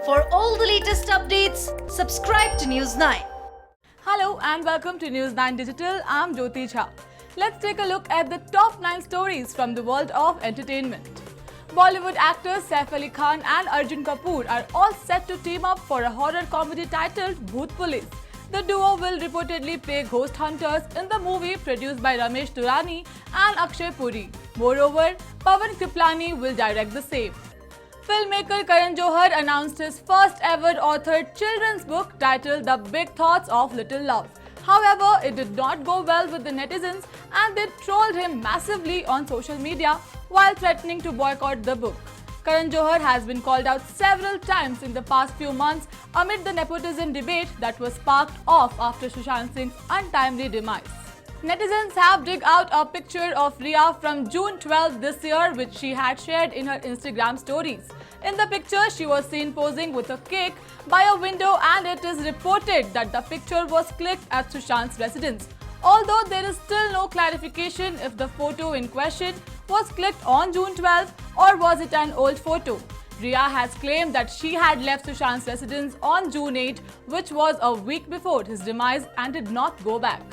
For all the latest updates, subscribe to News 9. Hello and welcome to News 9 Digital. I'm Jyoti Jha. Let's take a look at the top 9 stories from the world of entertainment. Bollywood actors Saif Ali Khan and Arjun Kapoor are all set to team up for a horror comedy titled Bhoot Police. The duo will reportedly play ghost hunters in the movie produced by Ramesh Durrani and Akshay Puri. Moreover, Pawan Kripalani will direct the same. Filmmaker Karan Johar announced his first ever authored children's book titled The Big Thoughts of Little Love. However, it did not go well with the netizens and they trolled him massively on social media while threatening to boycott the book. Karan Johar has been called out several times in the past few months amid the nepotism debate that was sparked off after Sushant Singh's untimely demise. Netizens have dug out a picture of Rhea from June 12 this year, which she had shared in her Instagram stories. In the picture, she was seen posing with a cake by a window, and it is reported that the picture was clicked at Sushant's residence. Although there is still no clarification if the photo in question was clicked on June 12 or was it an old photo. Rhea has claimed that she had left Sushant's residence on June 8, which was a week before his demise, and did not go back.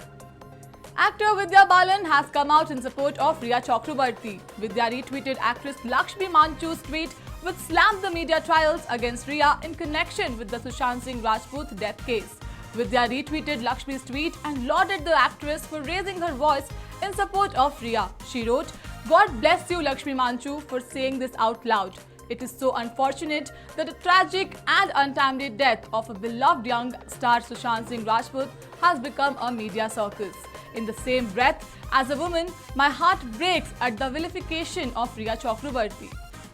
Actor Vidya Balan has come out in support of Rhea Chakrabarti. Vidya retweeted actress Lakshmi Manchu's tweet, which slammed the media trials against Rhea in connection with the Sushant Singh Rajput death case. Vidya retweeted Lakshmi's tweet and lauded the actress for raising her voice in support of Rhea. She wrote, "God bless you, Lakshmi Manchu, for saying this out loud. It is so unfortunate that a tragic and untimely death of a beloved young star Sushant Singh Rajput has become a media circus. In the same breath, as a woman, my heart breaks at the vilification of Rhea Chakrabarti."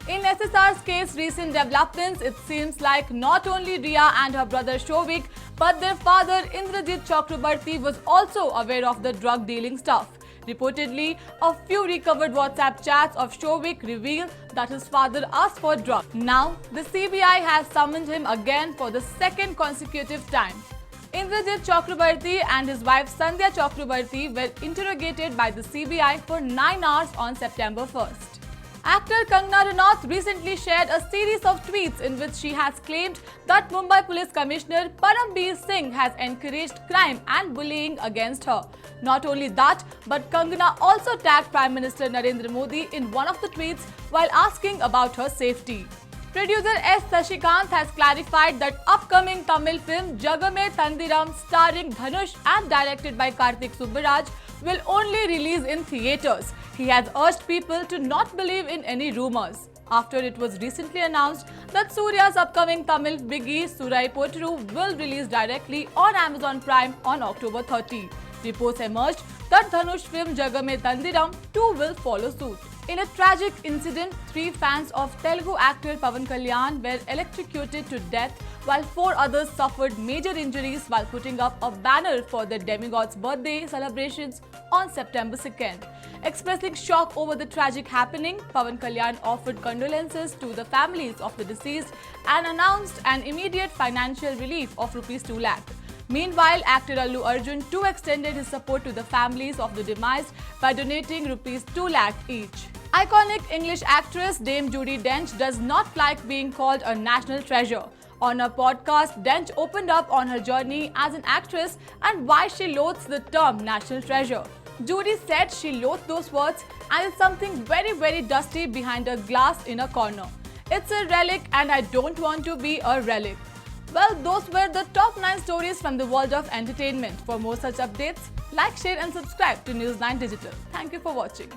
In SSR's case, recent developments, it seems like not only Rhea and her brother Shovik, but their father Indrajit Chakrabarti was also aware of the drug dealing stuff. Reportedly, a few recovered WhatsApp chats of Shovik reveal that his father asked for drugs. Now, the CBI has summoned him again for the second consecutive time. Indrajit Chakrabarti and his wife Sandhya Chakrabarti were interrogated by the CBI for 9 hours on September 1st. Actor Kangana Ranaut recently shared a series of tweets in which she has claimed that Mumbai Police Commissioner Parambir Singh has encouraged crime and bullying against her. Not only that, but Kangana also tagged Prime Minister Narendra Modi in one of the tweets while asking about her safety. Producer S. Sashikant has clarified that upcoming Tamil film Jagame Thandiram, starring Dhanush and directed by Karthik Subbaraj, will only release in theatres. He has urged people to not believe in any rumours, after it was recently announced that Surya's upcoming Tamil biggie Surai Potru will release directly on Amazon Prime on October 30. Reports emerged that Dhanush film Jagame Thandiram too will follow suit. In a tragic incident, 3 fans of Telugu actor Pawan Kalyan were electrocuted to death, while 4 others suffered major injuries while putting up a banner for the demigod's birthday celebrations on September 2nd. Expressing shock over the tragic happening, Pawan Kalyan offered condolences to the families of the deceased and announced an immediate financial relief of Rs 2 lakh. Meanwhile, actor Allu Arjun too extended his support to the families of the demised by donating Rs 2 lakh each. Iconic English actress Dame Judi Dench does not like being called a national treasure. On her podcast, Dench opened up on her journey as an actress and why she loathes the term national treasure. Judi said she loathed those words and it's something very, very dusty behind a glass in a corner. It's a relic and I don't want to be a relic. Well, those were the top 9 stories from the world of entertainment. For more such updates, like, share and subscribe to News 9 Digital. Thank you for watching.